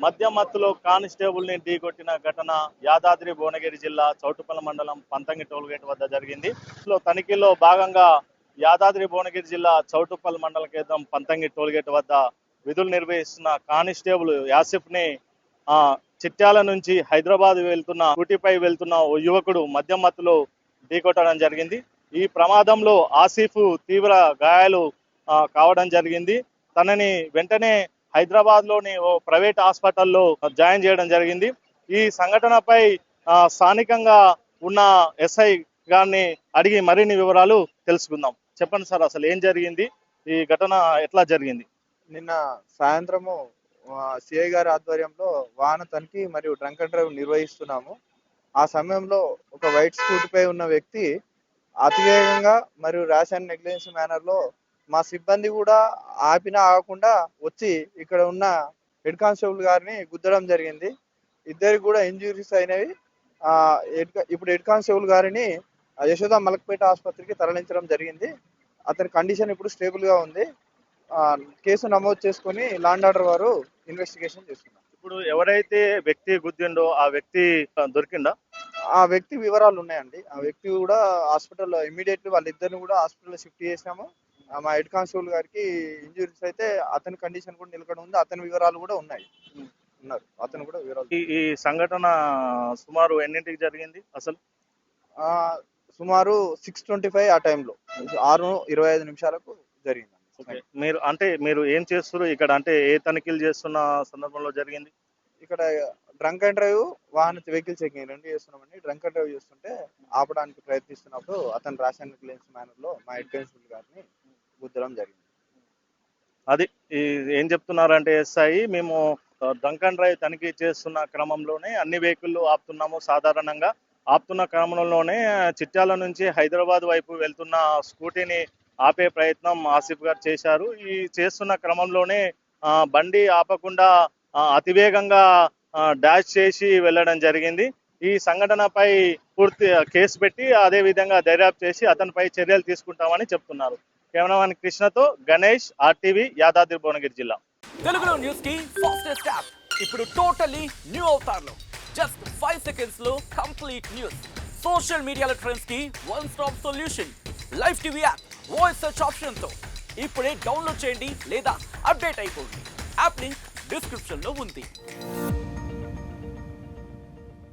మద్యం మత్తులో కానిస్టేబుల్ ని ఢీకొట్టిన ఘటన యాదాద్రి భువనగిరి జిల్లా చౌటుపల్లి మండలం పంతంగి టోల్గేట్ వద్ద జరిగింది. తనిఖీలో భాగంగా యాదాద్రి భువనగిరి జిల్లా చౌటుపల్లి మండల కేంద్రం పంతంగి టోల్గేట్ వద్ద విధులు నిర్వహిస్తున్న కానిస్టేబుల్ యాసిఫ్ ని చిట్యాల నుంచి హైదరాబాద్ వెళ్తున్న స్కూటీపై వెళ్తున్న ఓ యువకుడు మద్యం మత్తులో ఢీకొట్టడం జరిగింది. ఈ ప్రమాదంలో ఆసిఫ్ తీవ్ర గాయాలు కావడం జరిగింది. తనని వెంటనే హైదరాబాద్ లోని ఓ ప్రైవేట్ హాస్పిటల్లో జాయిన్ చేయడం జరిగింది. ఈ సంఘటనపై స్థానికంగా ఉన్న ఎస్ఐ గారిని అడిగి మరిన్ని వివరాలు తెలుసుకుందాం. చెప్పండి సార్, అసలు ఏం జరిగింది, ఈ ఘటన ఎట్లా జరిగింది? నిన్న సాయంత్రము సిఐ గారి ఆధ్వర్యంలో వాహన తనిఖీ మరియు డ్రంక్ అండ్ డ్రైవ్ నిర్వహిస్తున్నాము. ఆ సమయంలో ఒక వైట్ స్కూటీపై ఉన్న వ్యక్తి అతివేగంగా మరియు ర్యాష్ అండ్ నెగ్లిజెన్స్ మేనర్ లో మా సిబ్బంది కూడా ఆగకుండా వచ్చి ఇక్కడ ఉన్న హెడ్ కానిస్టేబుల్ గారిని గుద్దడం జరిగింది. ఇద్దరికి కూడా ఇంజురీస్ అయినవి. ఇప్పుడు హెడ్ కానిస్టేబుల్ గారిని యశోద మలక్పేట ఆసుపత్రికి తరలించడం జరిగింది. అతని కండిషన్ ఇప్పుడు స్టేబుల్ గా ఉంది. కేసు నమోదు చేసుకుని లా అండ్ ఆర్డర్ వారు ఇన్వెస్టిగేషన్ చేస్తున్నారు. ఇప్పుడు ఎవరైతే వ్యక్తి గుద్దిండో ఆ వ్యక్తి దొరికిందా? ఆ వ్యక్తి వివరాలు ఉన్నాయండి. ఆ వ్యక్తి కూడా హాస్పిటల్లో ఇమీడియట్లీ వాళ్ళిద్దరిని కూడా హాస్పిటల్లో షిఫ్ట్ చేసినాము. మా హెడ్ కానిస్టేబుల్ గారికి ఇంజురీస్ అయితే అతని కండిషన్ కూడా నిలకడ ఉంది. అతని వివరాలు కూడా ఉన్నాయి. అతను కూడా వివరాలు. ఈ సంఘటన సుమారు ఎన్నింటికి జరిగింది? అసలు సుమారు 6:25 ఆ టైంలో 6:25 జరిగింది. మీరు ఏం చేస్తారు ఇక్కడ? అంటే ఏ తనిఖీలు చేస్తున్న సందర్భంలో జరిగింది? ఇక్కడ drunk and drive vehicle checking రెండు చేస్తున్నామండి. డ్రంక్ అండ్ డ్రైవ్ చేస్తుంటే ఆపడానికి ప్రయత్నిస్తున్నప్పుడు అతను ర్యాష్ అండ్ నెగ్లిజెన్స్ మేనర్ లో మా హెడ్ కానిస్టేబుల్ గారిని గుద్దడం జరిగింది. అది ఏం చెప్తున్నారంటే ఎస్ఐ, మేము డ్రంక్ అండ్ డ్రైవ్ తనిఖీ చేస్తున్న క్రమంలోనే అన్ని వెహికల్ ఆపుతున్నాము. సాధారణంగా ఆపుతున్న క్రమంలోనే చిట్యాల నుంచి హైదరాబాద్ వైపు వెళ్తున్న స్కూటీని ఆపే ప్రయత్నం ఆసిఫ్ గారు చేశారు. ఈ చేస్తున్న క్రమంలోనే బండి ఆపకుండా అతివేగంగా డాష్ చేసి వెళ్ళడం జరిగింది. ఈ సంఘటనపై పూర్తి కేసు పెట్టి అదే విధంగా దర్యాప్తు చేసి అతనిపై చర్యలు తీసుకుంటామని చెప్తున్నారు. కెమెరామెన్ కృష్ణతో గణేష్, RTV, యాదాద్రి భువనగిరి జిల్లా. తెలుగులో న్యూస్ కి ఫాస్టెస్ట్ యాప్ ఇప్పుడు టోటల్లీ న్యూ అవతార్లో జస్ట్ 5 సెకండ్స్ లో కంప్లీట్ న్యూస్. సోషల్ మీడియాలో ట్రెండ్స్ కి one stop solution. Live TV app voice search option తో ఇప్పుడే డౌన్లోడ్ చేయండి లేదా అప్డేట్ అయిపోండి. యాప్ లింక్ డిస్క్రిప్షన్ లో ఉంది.